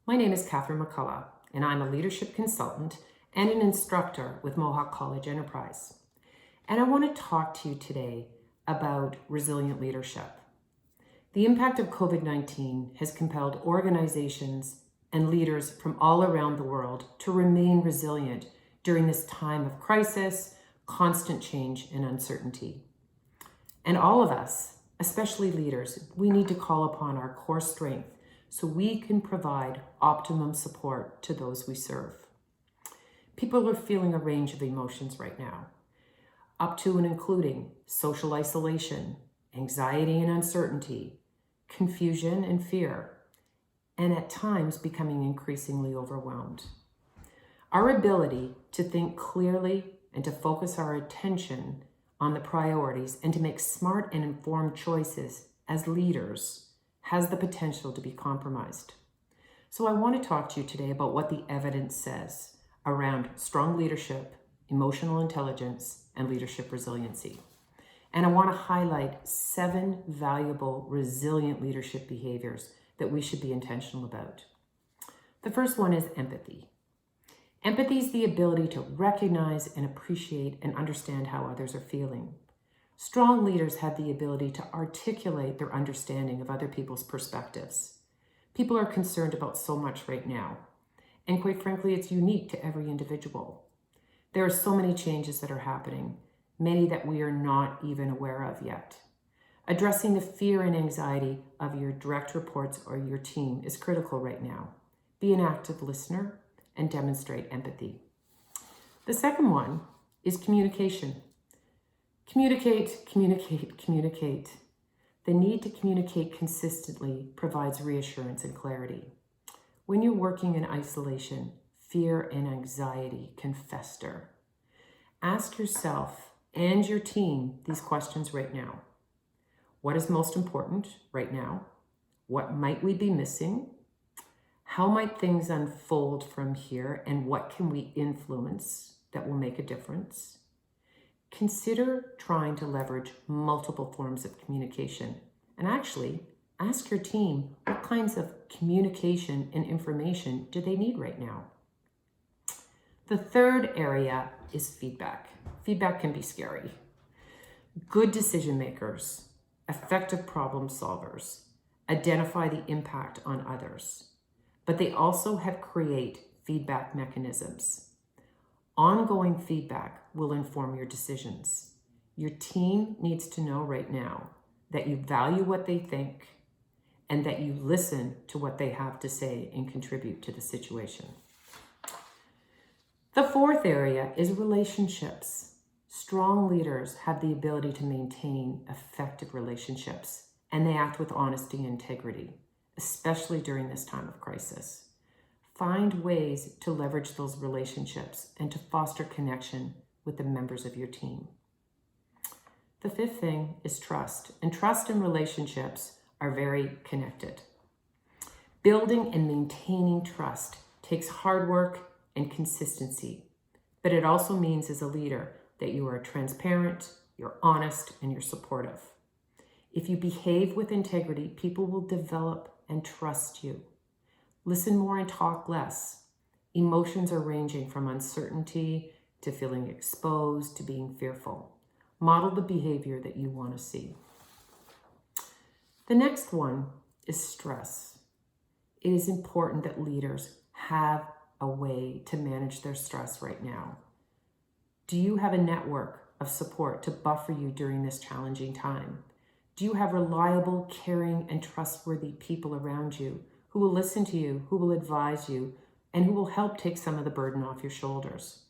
My name is Catherine McCullough, and I'm a leadership consultant and an instructor with Mohawk College Enterprise. And I want to talk to you today about resilient leadership. The impact of COVID-19 has compelled organizations and leaders from all around the world to remain resilient during this time of crisis, constant change, and uncertainty. And all of us, especially leaders, we need to call upon our core strength so we can provide optimum support to those we serve. People are feeling a range of emotions right now, up to and including social isolation, anxiety and uncertainty, confusion and fear, and at times becoming increasingly overwhelmed. Our ability to think clearly and to focus our attention on the priorities and to make smart and informed choices as leaders has the potential to be compromised. So I want to talk to you today about what the evidence says around strong leadership, emotional intelligence, and leadership resiliency. And I want to highlight 7 valuable, resilient leadership behaviors that we should be intentional about. The first one is empathy. Empathy is the ability to recognize and appreciate and understand how others are feeling. Strong leaders have the ability to articulate their understanding of other people's perspectives. People are concerned about so much right now, and quite frankly, it's unique to every individual. There are so many changes that are happening, many that we are not even aware of yet. Addressing the fear and anxiety of your direct reports or your team is critical right now. Be an active listener and demonstrate empathy. The second one is communication. Communicate, communicate, communicate. The need to communicate consistently provides reassurance and clarity. When you're working in isolation, fear and anxiety can fester. Ask yourself and your team these questions right now. What is most important right now? What might we be missing? How might things unfold from here, and what can we influence that will make a difference? Consider trying to leverage multiple forms of communication, and actually ask your team what kinds of communication and information do they need right now. The third area is feedback. Feedback can be scary. Good decision makers, effective problem solvers, identify the impact on others, but they also create feedback mechanisms. Ongoing feedback will inform your decisions. Your team needs to know right now that you value what they think and that you listen to what they have to say and contribute to the situation. The fourth area is relationships. Strong leaders have the ability to maintain effective relationships, and they act with honesty and integrity, especially during this time of crisis. Find ways to leverage those relationships and to foster connection with the members of your team. The fifth thing is trust, and trust and relationships are very connected. Building and maintaining trust takes hard work and consistency, but it also means as a leader that you are transparent, you're honest, and you're supportive. If you behave with integrity, people will develop and trust you. Listen more and talk less. Emotions are ranging from uncertainty to feeling exposed to being fearful. Model the behavior that you want to see. The next one is stress. It is important that leaders have a way to manage their stress right now. Do you have a network of support to buffer you during this challenging time? Do you have reliable, caring, and trustworthy people around you who will listen to you, who will advise you, and who will help take some of the burden off your shoulders?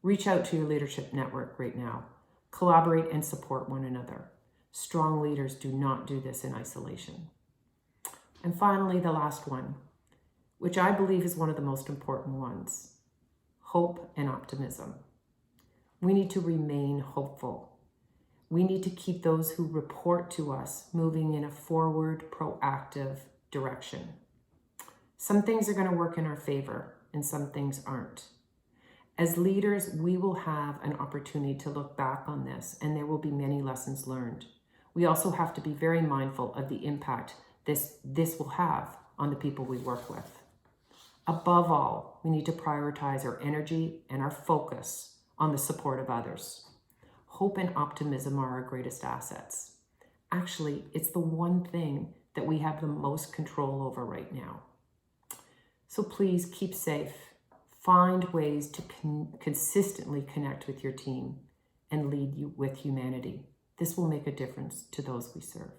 Reach out to your leadership network right now. Collaborate and support one another. Strong leaders do not do this in isolation. And finally, the last one, which I believe is one of the most important ones, hope and optimism. We need to remain hopeful. We need to keep those who report to us moving in a forward, proactive direction. Some things are going to work in our favor and some things aren't. As leaders, we will have an opportunity to look back on this, and there will be many lessons learned. We also have to be very mindful of the impact this will have on the people we work with. Above all, we need to prioritize our energy and our focus on the support of others. Hope and optimism are our greatest assets. Actually, it's the one thing that we have the most control over right now. So please keep safe. Find ways to consistently connect with your team and lead you with humanity. This will make a difference to those we serve.